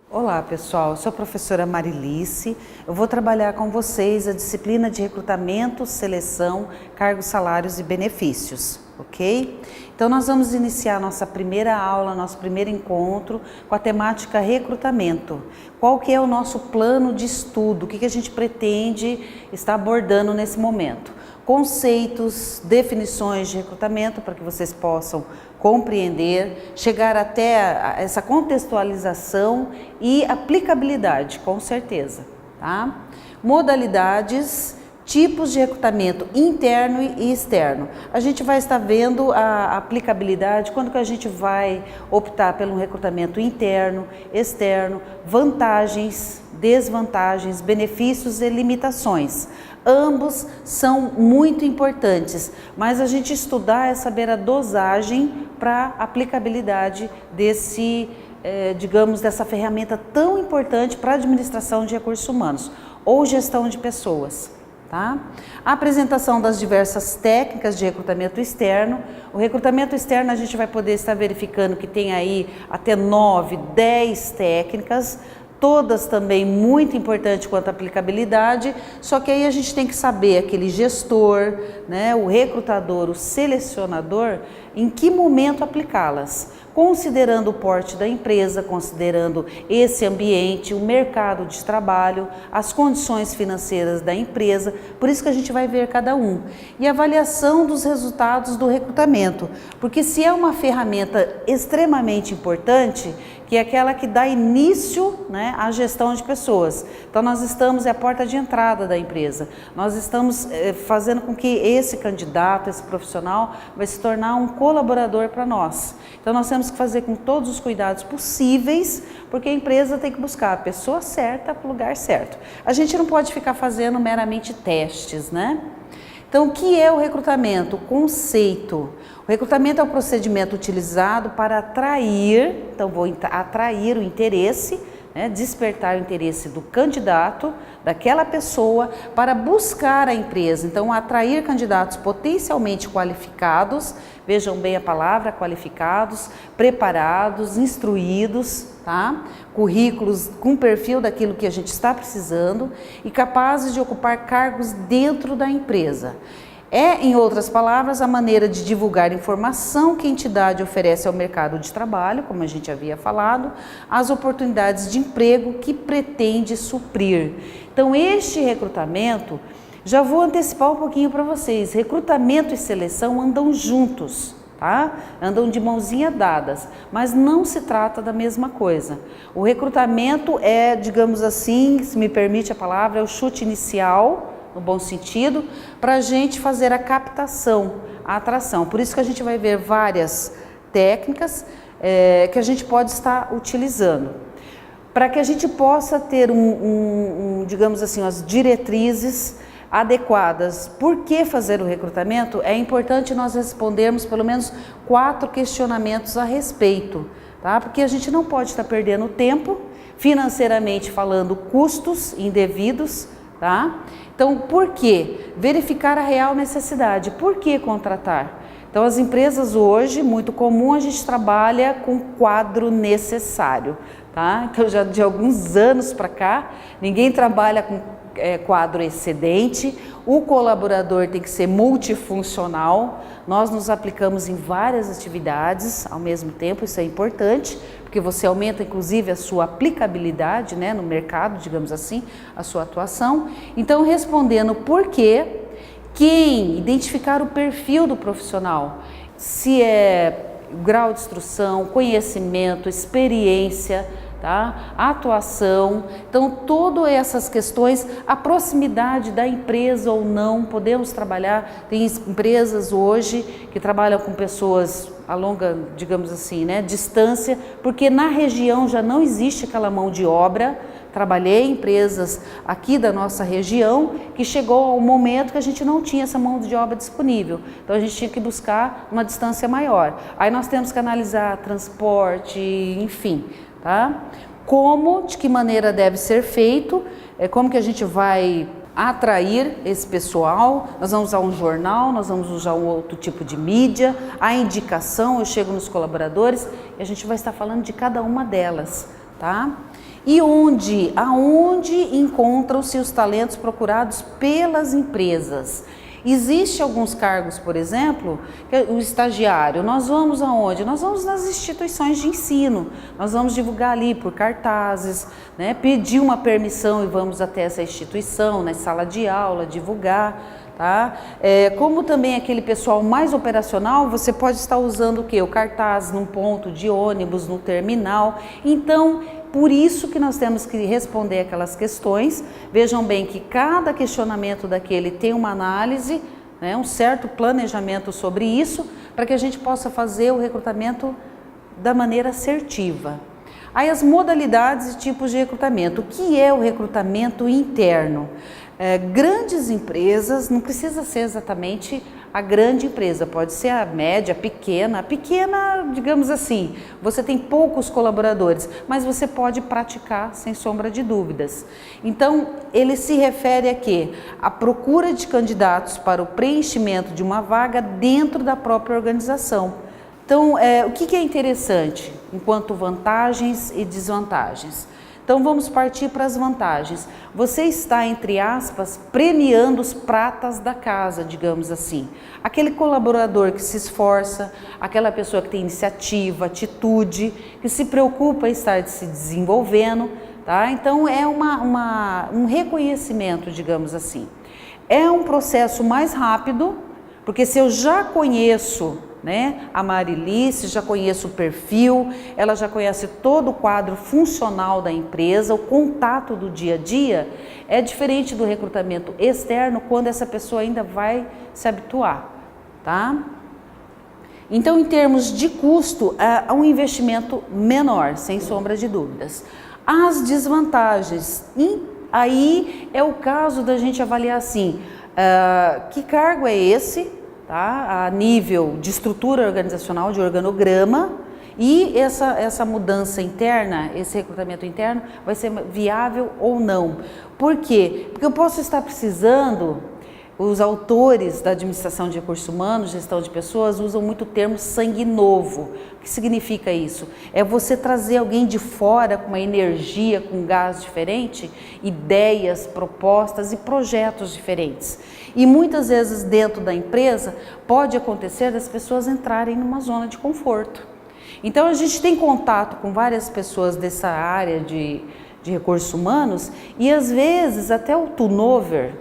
Olá pessoal, eu sou a professora Marilice. Eu vou trabalhar com vocês a disciplina de recrutamento, seleção, cargos, salários e benefícios, ok? Então nós vamos iniciar nossa primeira aula, nosso primeiro encontro com a temática recrutamento. Qual que é o nosso plano de estudo, o que a gente pretende estar abordando nesse momento? Conceitos, definições de recrutamento para que vocês possam compreender, chegar até essa contextualização e aplicabilidade, com certeza, tá? Modalidades, tipos de recrutamento interno e externo. A gente vai estar vendo a aplicabilidade, quando que a gente vai optar pelo recrutamento interno, externo, vantagens, desvantagens, benefícios e limitações. Ambos são muito importantes, mas a gente estudar é saber a dosagem para aplicabilidade desse, dessa ferramenta tão importante para a administração de recursos humanos ou gestão de pessoas. Tá? A apresentação das diversas técnicas de recrutamento externo. O recrutamento externo a gente vai poder estar verificando que tem aí até 9, 10 técnicas, todas também muito importantes quanto à aplicabilidade, só que aí a gente tem que saber aquele gestor, né, o recrutador, o selecionador, em que momento aplicá-las, considerando o porte da empresa, considerando esse ambiente, o mercado de trabalho, as condições financeiras da empresa, por isso que a gente vai ver cada um. E avaliação dos resultados do recrutamento, porque se é uma ferramenta extremamente importante, que é aquela que dá início, né, à gestão de pessoas. Então nós estamos, é a porta de entrada da empresa, nós estamos fazendo com que esse candidato, esse profissional, vai se tornar um colaborador para nós. Então nós temos que fazer com todos os cuidados possíveis, porque a empresa tem que buscar a pessoa certa para o lugar certo. A gente não pode ficar fazendo meramente testes, né? Então, o que é o recrutamento? O conceito. O recrutamento é o procedimento utilizado para atrair, então vou atrair o interesse, né, despertar o interesse do candidato, daquela pessoa, para buscar a empresa. Então, atrair candidatos potencialmente qualificados, vejam bem a palavra, qualificados, preparados, instruídos, tá? Currículos com perfil daquilo que a gente está precisando e capazes de ocupar cargos dentro da empresa. É, em outras palavras, a maneira de divulgar informação que a entidade oferece ao mercado de trabalho, como a gente havia falado, as oportunidades de emprego que pretende suprir. Então, este recrutamento, já vou antecipar um pouquinho para vocês, recrutamento e seleção andam juntos, tá? Andam de mãozinha dadas, mas não se trata da mesma coisa. O recrutamento é, digamos assim, se me permite a palavra, é o chute inicial, no bom sentido, para a gente fazer a captação, a atração. Por isso que a gente vai ver várias técnicas que a gente pode estar utilizando. Para que a gente possa ter digamos assim, as diretrizes adequadas. Por que fazer o recrutamento? É importante nós respondermos pelo menos 4 questionamentos a respeito, tá? Porque a gente não pode estar perdendo tempo, financeiramente falando, custos indevidos, tá? Então, por quê? Verificar a real necessidade. Por que contratar? Então, as empresas hoje, muito comum, a gente trabalha com quadro necessário, tá? Então, já de alguns anos para cá, ninguém trabalha com quadro excedente, o colaborador tem que ser multifuncional, nós nos aplicamos em várias atividades ao mesmo tempo, isso é importante, porque você aumenta inclusive a sua aplicabilidade, né, no mercado, digamos assim, a sua atuação. Então, respondendo por quê, quem, identificar o perfil do profissional, se é grau de instrução, conhecimento, experiência, tá? Atuação, então todas essas questões, a proximidade da empresa ou não, podemos trabalhar, tem empresas hoje que trabalham com pessoas a longa, digamos assim, né, distância, porque na região já não existe aquela mão de obra. Trabalhei em empresas aqui da nossa região que chegou ao momento que a gente não tinha essa mão de obra disponível, então a gente tinha que buscar uma distância maior. Aí nós temos que analisar transporte, enfim, tá? Como, de que maneira deve ser feito, como que a gente vai atrair esse pessoal. Nós vamos usar um jornal, nós vamos usar um outro tipo de mídia, a indicação, eu chego nos colaboradores e a gente vai estar falando de cada uma delas, tá? E aonde encontram-se os talentos procurados pelas empresas? Existem alguns cargos, por exemplo, o estagiário, nós vamos aonde? Nós vamos nas instituições de ensino, nós vamos divulgar ali por cartazes, né? Pedir uma permissão e vamos até essa instituição, na sala de aula, divulgar, tá? Como também aquele pessoal mais operacional, você pode estar usando o quê? O cartaz num ponto de ônibus, no terminal. Então, por isso que nós temos que responder aquelas questões. Vejam bem que cada questionamento daquele tem uma análise, né, um certo planejamento sobre isso, para que a gente possa fazer o recrutamento da maneira assertiva. Aí as modalidades e tipos de recrutamento. O que é o recrutamento interno? Grandes empresas, não precisa ser exatamente a grande empresa, pode ser a média, a pequena, digamos assim, você tem poucos colaboradores, mas você pode praticar sem sombra de dúvidas. Então, ele se refere a quê? A procura de candidatos para o preenchimento de uma vaga dentro da própria organização. Então, o que é interessante enquanto vantagens e desvantagens? Então vamos partir para as vantagens. Você está, entre aspas, premiando os pratas da casa, digamos assim. Aquele colaborador que se esforça, aquela pessoa que tem iniciativa, atitude, que se preocupa em estar se desenvolvendo, tá? Então é um reconhecimento, digamos assim. É um processo mais rápido, porque se eu já conheço, né, a Marilice, já conheço o perfil, ela já conhece todo o quadro funcional da empresa, o contato do dia a dia, é diferente do recrutamento externo, quando essa pessoa ainda vai se habituar, tá? Então, em termos de custo, é um investimento menor, sem sombra de dúvidas. As desvantagens, aí é o caso da gente avaliar assim, que cargo é esse? Tá? A nível de estrutura organizacional, de organograma, e essa mudança interna, esse recrutamento interno, vai ser viável ou não. Por quê? Porque eu posso estar precisando, os autores da administração de recursos humanos, gestão de pessoas, usam muito o termo sangue novo. O que significa isso? É você trazer alguém de fora com uma energia, com um gás diferente, ideias, propostas e projetos diferentes. E muitas vezes dentro da empresa pode acontecer das pessoas entrarem numa zona de conforto. Então a gente tem contato com várias pessoas dessa área de recursos humanos e às vezes até o turnover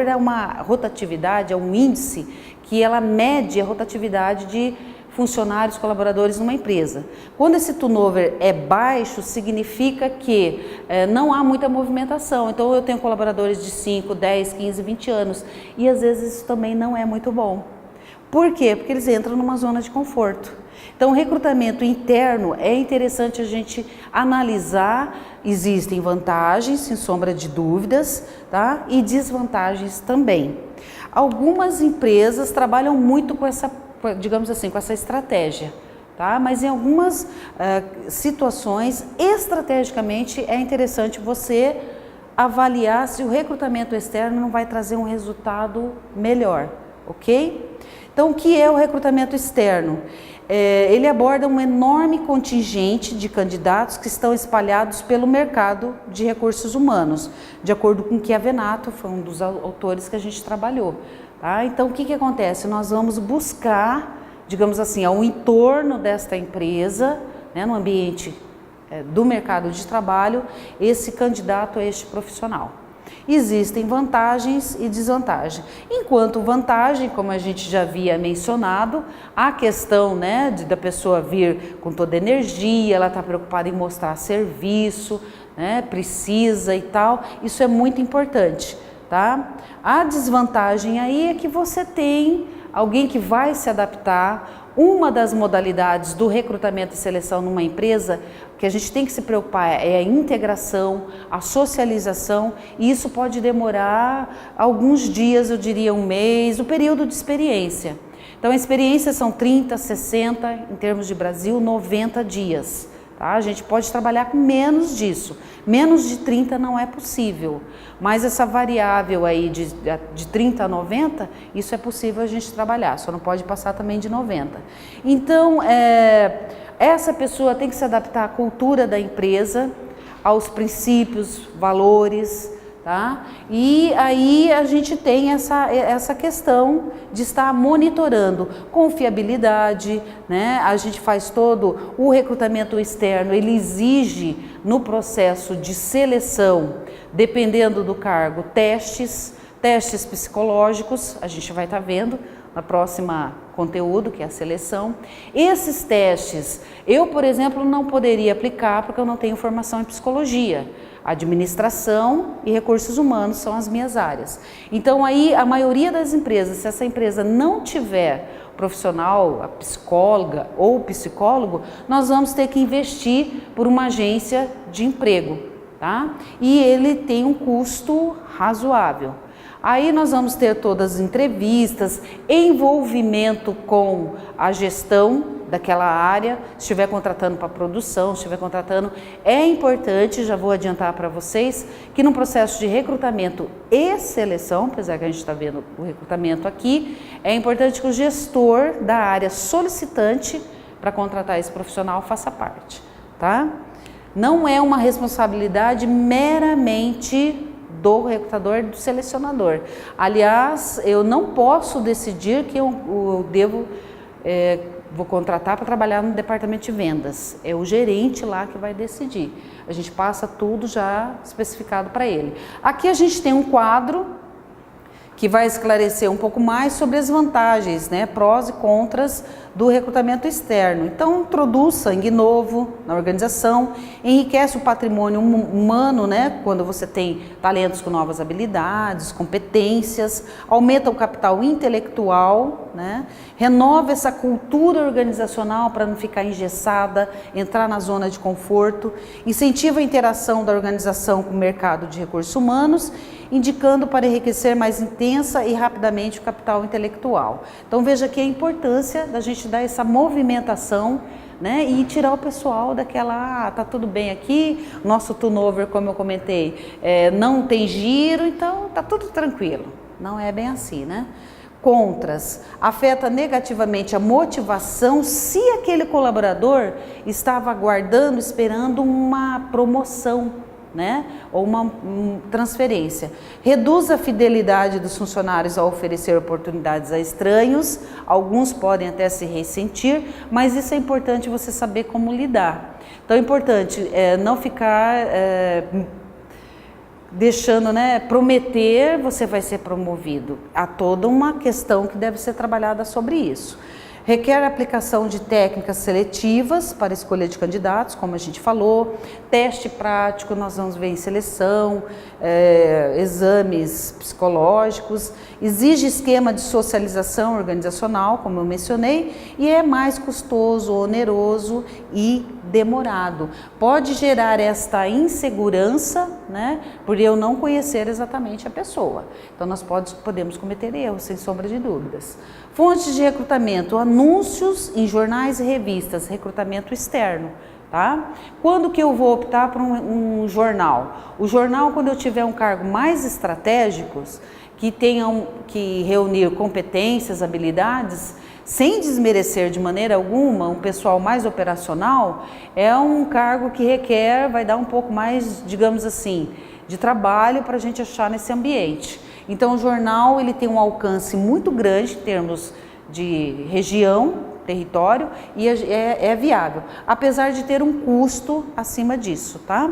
é uma rotatividade, é um índice que ela mede a rotatividade de funcionários, colaboradores numa empresa. Quando esse turnover é baixo, significa que não há muita movimentação. Então eu tenho colaboradores de 5, 10, 15, 20 anos e às vezes isso também não é muito bom. Por quê? Porque eles entram numa zona de conforto. Então, o recrutamento interno é interessante a gente analisar, existem vantagens, sem sombra de dúvidas, tá? E desvantagens também. Algumas empresas trabalham muito com essa, digamos assim, com essa estratégia, tá? Mas em algumas situações, estrategicamente, é interessante você avaliar se o recrutamento externo não vai trazer um resultado melhor, ok? Então, o que é o recrutamento externo? Ele aborda um enorme contingente de candidatos que estão espalhados pelo mercado de recursos humanos, de acordo com o que a Venato foi um dos autores que a gente trabalhou. Tá? Então, o que acontece? Nós vamos buscar, digamos assim, ao entorno desta empresa, né, no ambiente do mercado de trabalho, esse candidato a este profissional. Existem vantagens e desvantagens. Enquanto vantagem, como a gente já havia mencionado, a questão, né, da pessoa vir com toda a energia, ela está preocupada em mostrar serviço, né, precisa e tal, isso é muito importante, tá? A desvantagem aí é que você tem alguém que vai se adaptar. Uma das modalidades do recrutamento e seleção numa empresa que a gente tem que se preocupar é a integração, a socialização, e isso pode demorar alguns dias, eu diria um mês, o período de experiência. Então a experiência são 30, 60, em termos de Brasil, 90 dias. Tá? A gente pode trabalhar com menos disso, menos de 30 não é possível, mas essa variável aí de 30 a 90, isso é possível a gente trabalhar, só não pode passar também de 90. Então, essa pessoa tem que se adaptar à cultura da empresa, aos princípios, valores, tá? E aí a gente tem essa questão de estar monitorando confiabilidade, né? A gente faz todo o recrutamento externo, ele exige no processo de seleção, dependendo do cargo, testes psicológicos, a gente vai estar vendo na próxima conteúdo, que é a seleção. Esses testes, eu, por exemplo, não poderia aplicar porque eu não tenho formação em psicologia. Administração e recursos humanos são as minhas áreas. Então aí a maioria das empresas, se essa empresa não tiver profissional, a psicóloga ou psicólogo, nós vamos ter que investir por uma agência de emprego, tá? E ele tem um custo razoável. Aí nós vamos ter todas as entrevistas, envolvimento com a gestão daquela área, se estiver contratando para produção, se estiver contratando, é importante, já vou adiantar para vocês, que no processo de recrutamento e seleção, apesar que a gente está vendo o recrutamento aqui, é importante que o gestor da área solicitante para contratar esse profissional faça parte, tá? Não é uma responsabilidade meramente do recrutador, do selecionador. Aliás, eu não posso decidir que eu devo vou contratar para trabalhar no departamento de vendas. É o gerente lá que vai decidir. A gente passa tudo já especificado para ele. Aqui a gente tem um quadro que vai esclarecer um pouco mais sobre as vantagens, né, prós e contras do recrutamento externo. Então, introduz sangue novo na organização, enriquece o patrimônio humano, né, quando você tem talentos com novas habilidades, competências, aumenta o capital intelectual, né, renova essa cultura organizacional para não ficar engessada, entrar na zona de conforto, incentiva a interação da organização com o mercado de recursos humanos, indicando para enriquecer mais intensa e rapidamente o capital intelectual. Então veja aqui a importância da gente dar essa movimentação, né, e tirar o pessoal daquela, tá tudo bem aqui, nosso turnover, como eu comentei, não tem giro, então tá tudo tranquilo. Não é bem assim, né? Contras, afeta negativamente a motivação se aquele colaborador estava aguardando, esperando uma promoção, né, ou uma transferência. Reduz a fidelidade dos funcionários ao oferecer oportunidades a estranhos, alguns podem até se ressentir, mas isso é importante você saber como lidar. Então é importante não ficar deixando, né, prometer você vai ser promovido. Há toda uma questão que deve ser trabalhada sobre isso. Requer a aplicação de técnicas seletivas para escolha de candidatos, como a gente falou, teste prático, nós vamos ver em seleção, exames psicológicos, exige esquema de socialização organizacional, como eu mencionei, e é mais custoso, oneroso e demorado. Pode gerar esta insegurança, né, por eu não conhecer exatamente a pessoa. Então nós podemos cometer erros, sem sombra de dúvidas. Fontes de recrutamento, anúncios em jornais e revistas, recrutamento externo, tá? Quando que eu vou optar por um jornal? O jornal, quando eu tiver um cargo mais estratégicos, que tenham que reunir competências, habilidades, sem desmerecer de maneira alguma um pessoal mais operacional, é um cargo que requer, vai dar um pouco mais, digamos assim, de trabalho para a gente achar nesse ambiente. Então o jornal ele tem um alcance muito grande em termos de região, território, e é viável, apesar de ter um custo acima disso, tá?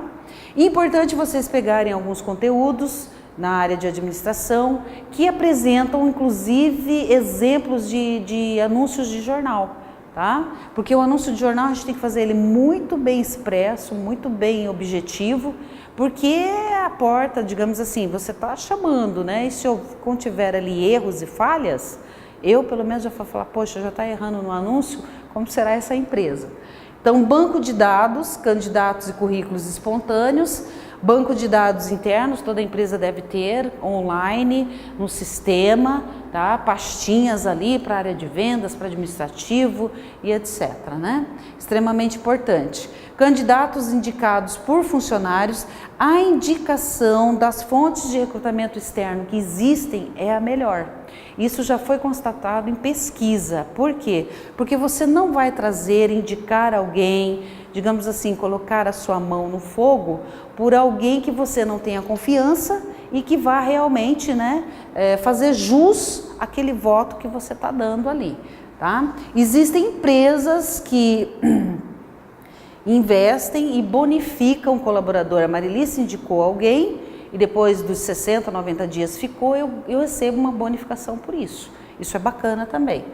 Importante vocês pegarem alguns conteúdos na área de administração que apresentam inclusive exemplos de anúncios de jornal, tá? Porque o anúncio de jornal a gente tem que fazer ele muito bem expresso, muito bem objetivo, porque é a porta, digamos assim, você está chamando, né? E se eu contiver ali erros e falhas, eu pelo menos já vou falar, poxa, já está errando no anúncio, como será essa empresa? Então, banco de dados, candidatos e currículos espontâneos, banco de dados internos, toda empresa deve ter, online, no sistema, tá? Pastinhas ali para a área de vendas, para administrativo e etc, né? Extremamente importante. Candidatos indicados por funcionários, a indicação das fontes de recrutamento externo que existem é a melhor. Isso já foi constatado em pesquisa. Por quê? Porque você não vai trazer, indicar alguém, digamos assim, colocar a sua mão no fogo por alguém que você não tenha confiança e que vá realmente, né, fazer jus àquele voto que você está dando ali, tá? Existem empresas que investem e bonificam o colaborador. A Marilice indicou alguém e depois dos 60, 90 dias ficou, eu recebo uma bonificação por isso. Isso é bacana também,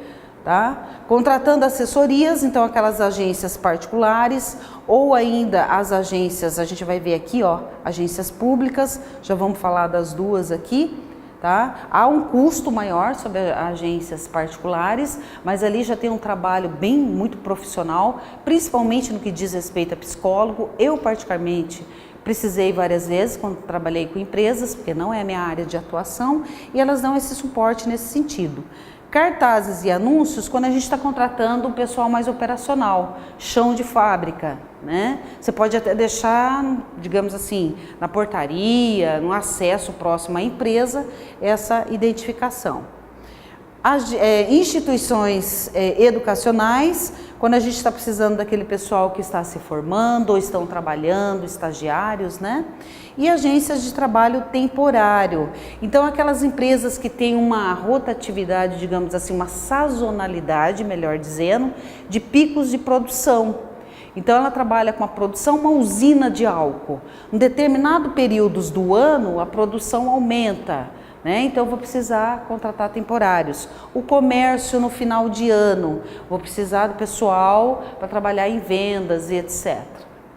tá? Contratando assessorias, então aquelas agências particulares ou ainda as agências, a gente vai ver aqui, ó, agências públicas, já vamos falar das duas aqui, tá? Há um custo maior sobre agências particulares, mas ali já tem um trabalho muito profissional, principalmente no que diz respeito a psicólogo. Eu particularmente precisei várias vezes quando trabalhei com empresas, porque não é a minha área de atuação, e elas dão esse suporte nesse sentido. Cartazes e anúncios, quando a gente está contratando um pessoal mais operacional, chão de fábrica, né? Você pode até deixar, digamos assim, na portaria, no acesso próximo à empresa, essa identificação. As instituições educacionais, quando a gente está precisando daquele pessoal que está se formando ou estão trabalhando, estagiários, né? E agências de trabalho temporário. Então, aquelas empresas que têm uma rotatividade, digamos assim, uma sazonalidade, melhor dizendo, de picos de produção. Então, ela trabalha com a produção, uma usina de álcool. Em determinados períodos do ano, a produção aumenta, né? Então, eu vou precisar contratar temporários. O comércio no final de ano, vou precisar do pessoal para trabalhar em vendas e etc.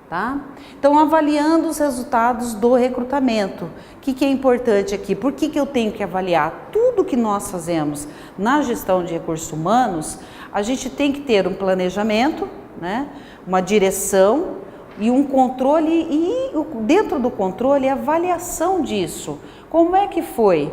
Tá? Então, avaliando os resultados do recrutamento. O que é importante aqui? Por que eu tenho que avaliar? Tudo que nós fazemos na gestão de recursos humanos, a gente tem que ter um planejamento, né? Uma direção e um controle, e dentro do controle a avaliação disso. Como é que foi?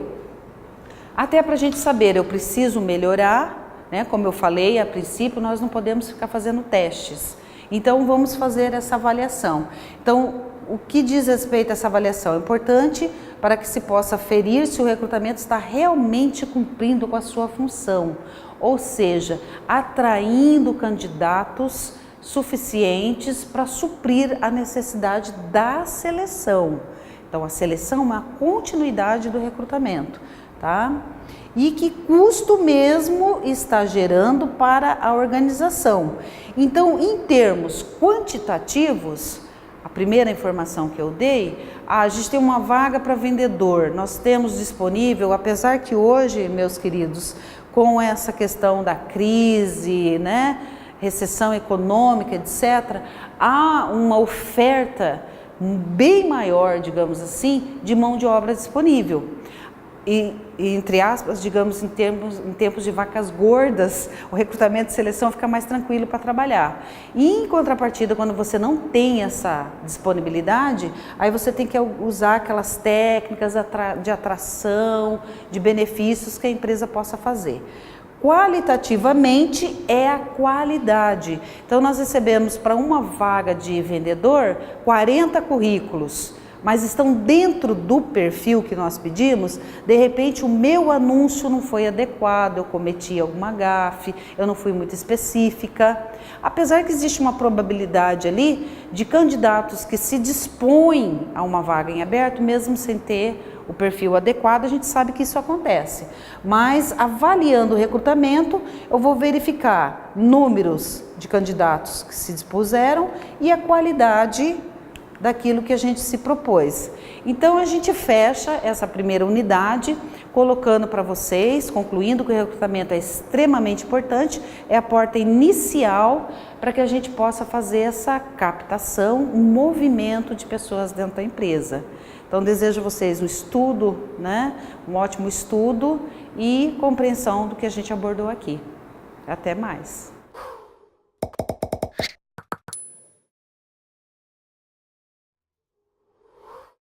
Até para a gente saber, eu preciso melhorar, né? Como eu falei a princípio, nós não podemos ficar fazendo testes. Então, vamos fazer essa avaliação. Então, o que diz respeito a essa avaliação? É importante para que se possa aferir se o recrutamento está realmente cumprindo com a sua função, ou seja, atraindo candidatos suficientes para suprir a necessidade da seleção. Então, a seleção é uma continuidade do recrutamento, tá? E que custo mesmo está gerando para a organização. Então, em termos quantitativos, a primeira informação que eu dei, a gente tem uma vaga para vendedor, nós temos disponível, apesar que hoje, meus queridos, com essa questão da crise, né, recessão econômica, etc., há uma oferta bem maior, digamos assim, de mão de obra disponível. E entre aspas, digamos, em tempos de vacas gordas, o recrutamento e seleção fica mais tranquilo para trabalhar. E em contrapartida, quando você não tem essa disponibilidade, aí você tem que usar aquelas técnicas de atração, de benefícios que a empresa possa fazer. Qualitativamente é a qualidade. Então, nós recebemos para uma vaga de vendedor 40 currículos, mas estão dentro do perfil que nós pedimos. De repente, o meu anúncio não foi adequado, eu cometi alguma gafe, eu não fui muito específica. Apesar que existe uma probabilidade ali de candidatos que se dispõem a uma vaga em aberto, mesmo sem ter o perfil adequado, a gente sabe que isso acontece. Mas, avaliando o recrutamento, eu vou verificar números de candidatos que se dispuseram e a qualidade daquilo que a gente se propôs. Então, a gente fecha essa primeira unidade, colocando para vocês, concluindo que o recrutamento é extremamente importante, é a porta inicial para que a gente possa fazer essa captação, um movimento de pessoas dentro da empresa. Então, desejo a vocês um estudo, né? Um ótimo estudo e compreensão do que a gente abordou aqui. Até mais!